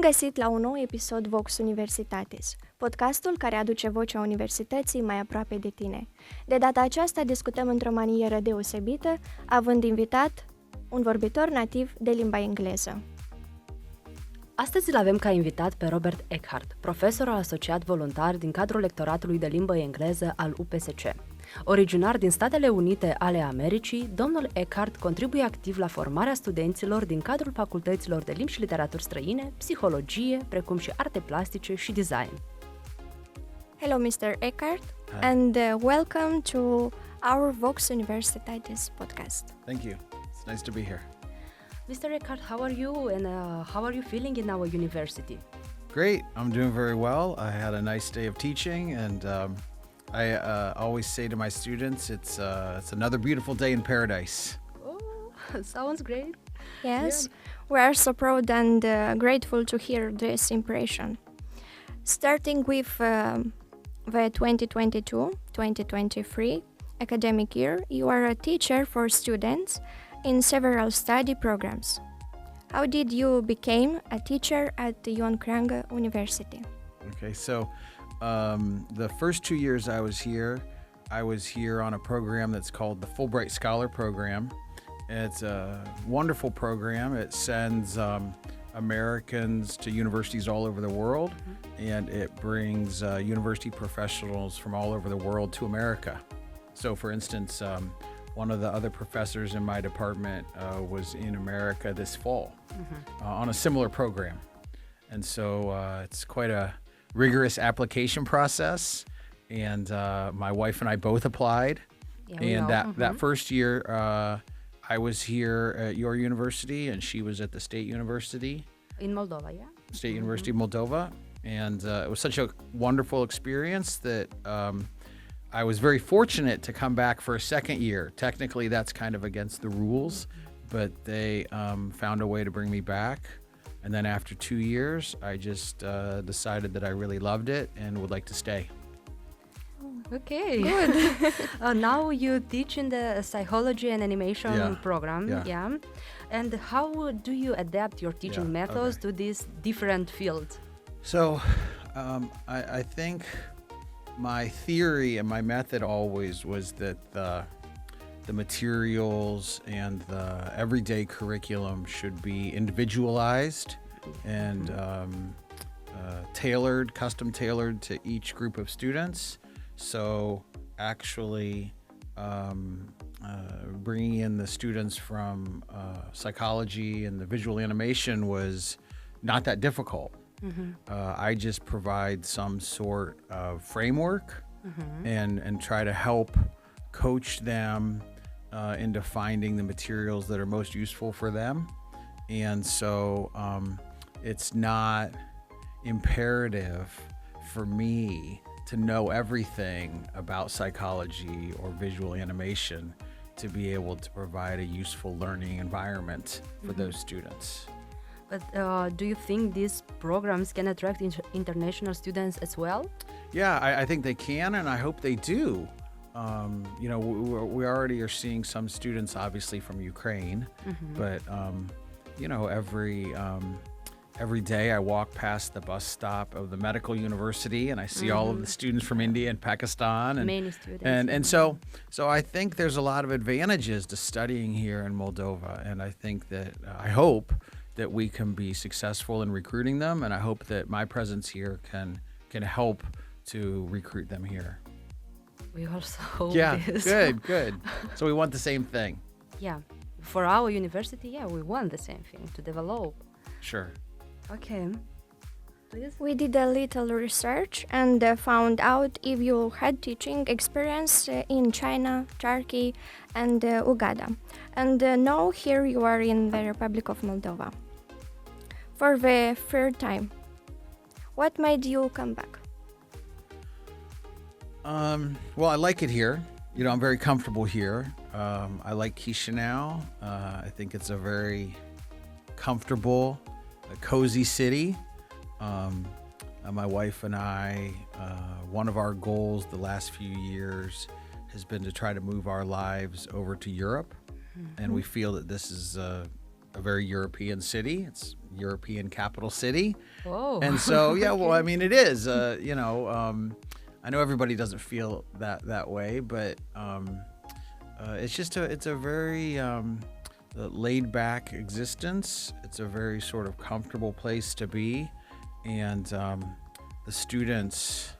găsit la un nou episod VOX Universitatis, podcastul care aduce vocea universității mai aproape de tine. De data aceasta discutăm într-o manieră deosebită, având invitat un vorbitor nativ de limba engleză. Astăzi îl avem ca invitat pe Robert Eckhart, profesor asociat voluntar din cadrul lectoratului de limbă engleză al UPSC. Originar din Statele Unite ale Americii, domnul Eckhart contribuie activ la formarea studenților din cadrul facultăților de limbi și literaturi străine, psihologie, precum și arte plastice și design. Hello, Mr. Eckhart, and welcome to our VOX Universitatis podcast. Thank you. It's nice to be here. Mr. Eckhart, how are you and how are you feeling in our university? Great. I'm doing very well. I had a nice day of teaching, and I always say to my students, it's another beautiful day in paradise. Oh, sounds great. Yes, we are so proud and grateful to hear this impression. Starting with the 2022-2023 academic year, you are a teacher for students in several study programs. How did you become a teacher at the University? Okay, so the first 2 years I was here on a program that's called the Fulbright Scholar Program. It's a wonderful program. It sends Americans to universities all over the world, and it brings university professionals from all over the world to America. So, for instance, one of the other professors in my department was in America this fall on a similar program. And so it's quite a rigorous application process. And my wife and I both applied. Yeah, and that first year, I was here at your university, and she was at the State University. In Moldova, yeah? State University of Moldova. And it was such a wonderful experience that I was very fortunate to come back for a second year. Technically, that's kind of against the rules, but they found a way to bring me back. And then after 2 years, I just decided that I really loved it and would like to stay. Okay, good. Now you teach in the psychology and animation program, yeah. And how do you adapt your teaching methods to these different fields? So I think my theory and my method always was that the materials and the everyday curriculum should be individualized and custom tailored to each group of students. So actually bringing in the students from psychology and the visual animation was not that difficult. I just provide some sort of framework and try to help coach them into finding the materials that are most useful for them. And so it's not imperative for me to know everything about psychology or visual animation to be able to provide a useful learning environment for those students. But do you think these programs can attract international students as well? Yeah, I think they can, and I hope they do. We already are seeing some students, obviously, from Ukraine, but every day I walk past the bus stop of the medical university, and I see all of the students from India and Pakistan, and many students, and so I think there's a lot of advantages to studying here in Moldova, and I think that I hope that we can be successful in recruiting them, and I hope that my presence here can help to recruit them here. We also hope this. Good. So we want the same thing. Yeah, for our university, we want the same thing, to develop. Sure. Okay. Please. We did a little research and found out if you had teaching experience in China, Turkey, and Uganda. And now here you are in the Republic of Moldova. For the third time, what made you come back? Well, I like it here. I'm very comfortable here. I like Chisinau. I think it's a very comfortable, cozy city. My wife and I, one of our goals the last few years has been to try to move our lives over to Europe. And we feel that this is a very European city. It's European capital city. Oh. And so, yeah, well, I mean, it is. I know everybody doesn't feel that way, but it's a very laid back existence. It's a very sort of comfortable place to be, and the students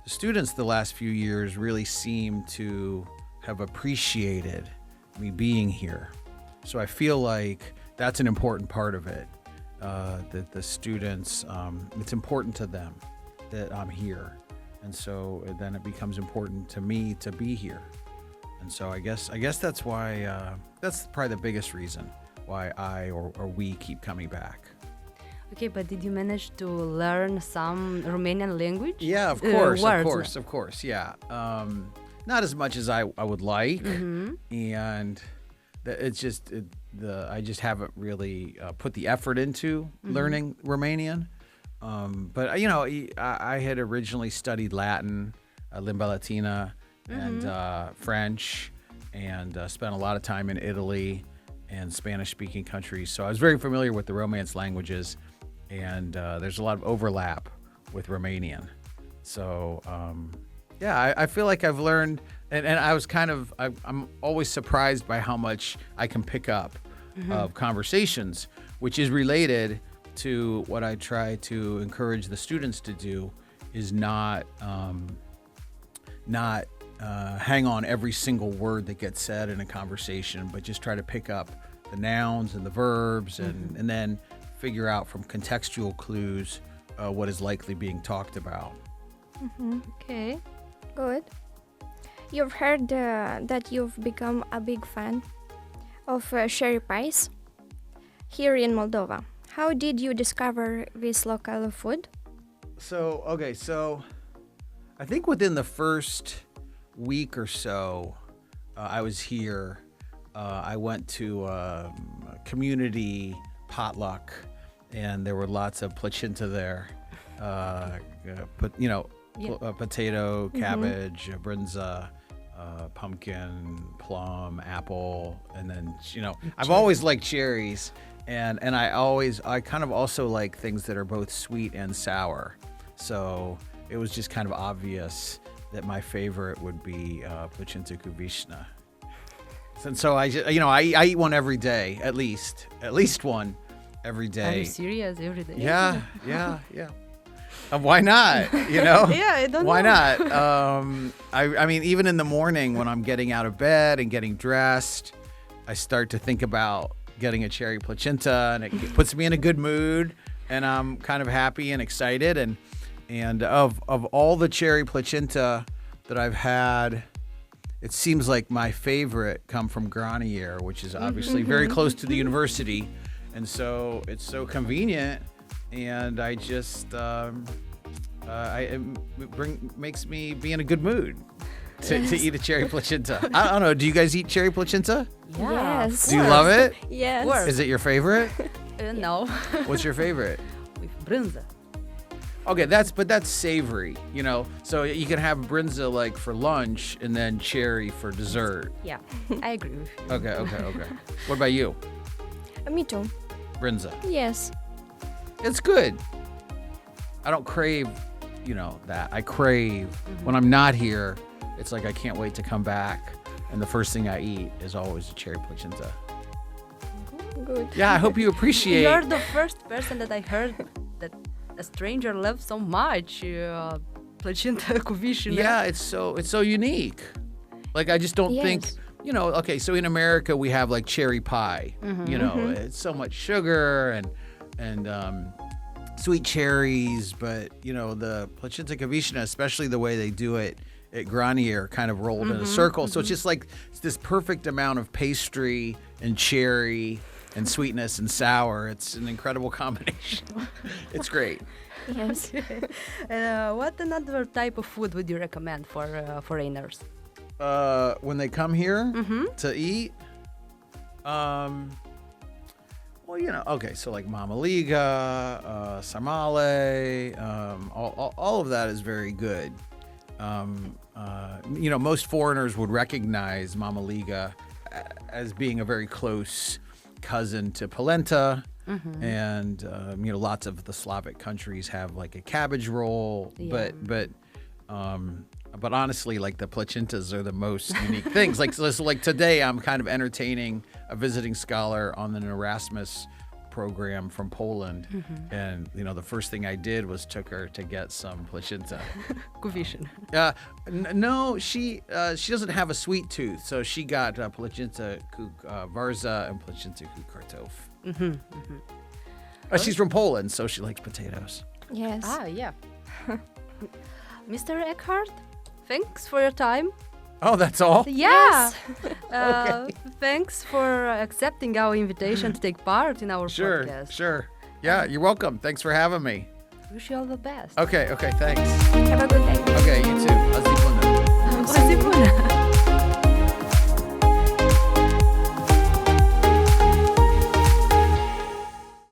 the last few years really seem to have appreciated me being here. So I feel like that's an important part of it. That the students, it's important to them that I'm here, and so then it becomes important to me to be here. And so I guess that's why that's probably the biggest reason why I or we keep coming back. Okay, but did you manage to learn some Romanian language? Yeah, of course, yeah. Not as much as I would like, and it's just I just haven't really put the effort into learning Romanian. But I had originally studied Latin, Lingua Latina, and French, and spent a lot of time in Italy and Spanish-speaking countries. So I was very familiar with the Romance languages, and there's a lot of overlap with Romanian. So I feel like I've learned, and I was I'm always surprised by how much I can pick up of conversations, which is related to what I try to encourage the students to do, is not hang on every single word that gets said in a conversation, but just try to pick up the nouns and the verbs, and then figure out from contextual clues what is likely being talked about. Okay. Good. You've heard that you've become a big fan of cherry pies here in Moldova. How did you discover this local food? So I think within the first week or so I was here, I went to a community potluck, and there were lots of placenta there. Potato, cabbage, brinza, pumpkin, plum, apple, and then I've always liked cherries, and I kind of also like things that are both sweet and sour. So it was just kind of obvious that my favorite would be placenta cu vishna. And so I eat one every day, at least one every day. Are you serious? Every day? Yeah. Why not? Yeah, I don't know. Why not? I mean, even in the morning when I'm getting out of bed and getting dressed, I start to think about getting a cherry placenta, and it puts me in a good mood, and I'm kind of happy and excited. And of all the cherry placenta that I've had, it seems like my favorite come from Granier, which is obviously very close to the university, and so it's so convenient. And I just, makes me be in a good mood to eat a cherry placenta. I don't know. Do you guys eat cherry placenta? Yeah. Yes. Do you love it? Yes. Word. Is it your favorite? No. What's your favorite? With brinza. Okay, that's savory, So you can have brinza like for lunch and then cherry for dessert. Yeah, I agree with you. Okay. What about you? Me too. Brinza. Yes. It's good. I don't crave, that. I crave when I'm not here. It's like I can't wait to come back, and the first thing I eat is always a cherry placenta. Good. Yeah, I hope you appreciate. You're the first person that I heard that a stranger loves so much placenta cu vishna. Yeah, it's so unique. Like I just don't think, okay, so in America we have like cherry pie. It's so much sugar and sweet cherries, but the placenta cu vishna, especially the way they do it at Granier, kind of rolled in a circle. So it's just like it's this perfect amount of pastry and cherry and sweetness and sour. It's an incredible combination. It's great. Yes. What another type of food would you recommend for foreigners? When they come here to eat, okay, so like mamaliga, sarmale, all of that is very good. Most foreigners would recognize mamaliga as being a very close cousin to polenta, and lots of the Slavic countries have like a cabbage roll, but honestly, like the plachentas are the most unique things. Like today, I'm kind of entertaining a visiting scholar on an Erasmus program from Poland, and the first thing I did was took her to get some placenta. Kuvishin. No, she doesn't have a sweet tooth, so she got placenta varza and placenta kartof. She's from Poland, so she likes potatoes. Yes. Yeah. Mr. Eckhart, thanks for your time. Oh, that's all? Yeah. Okay. Thanks for accepting our invitation to take part in our podcast. Sure. Yeah, you're welcome. Thanks for having me. Wish you all the best. Okay, thanks. Have a good day. Okay, you too. Azipuna. Azipuna.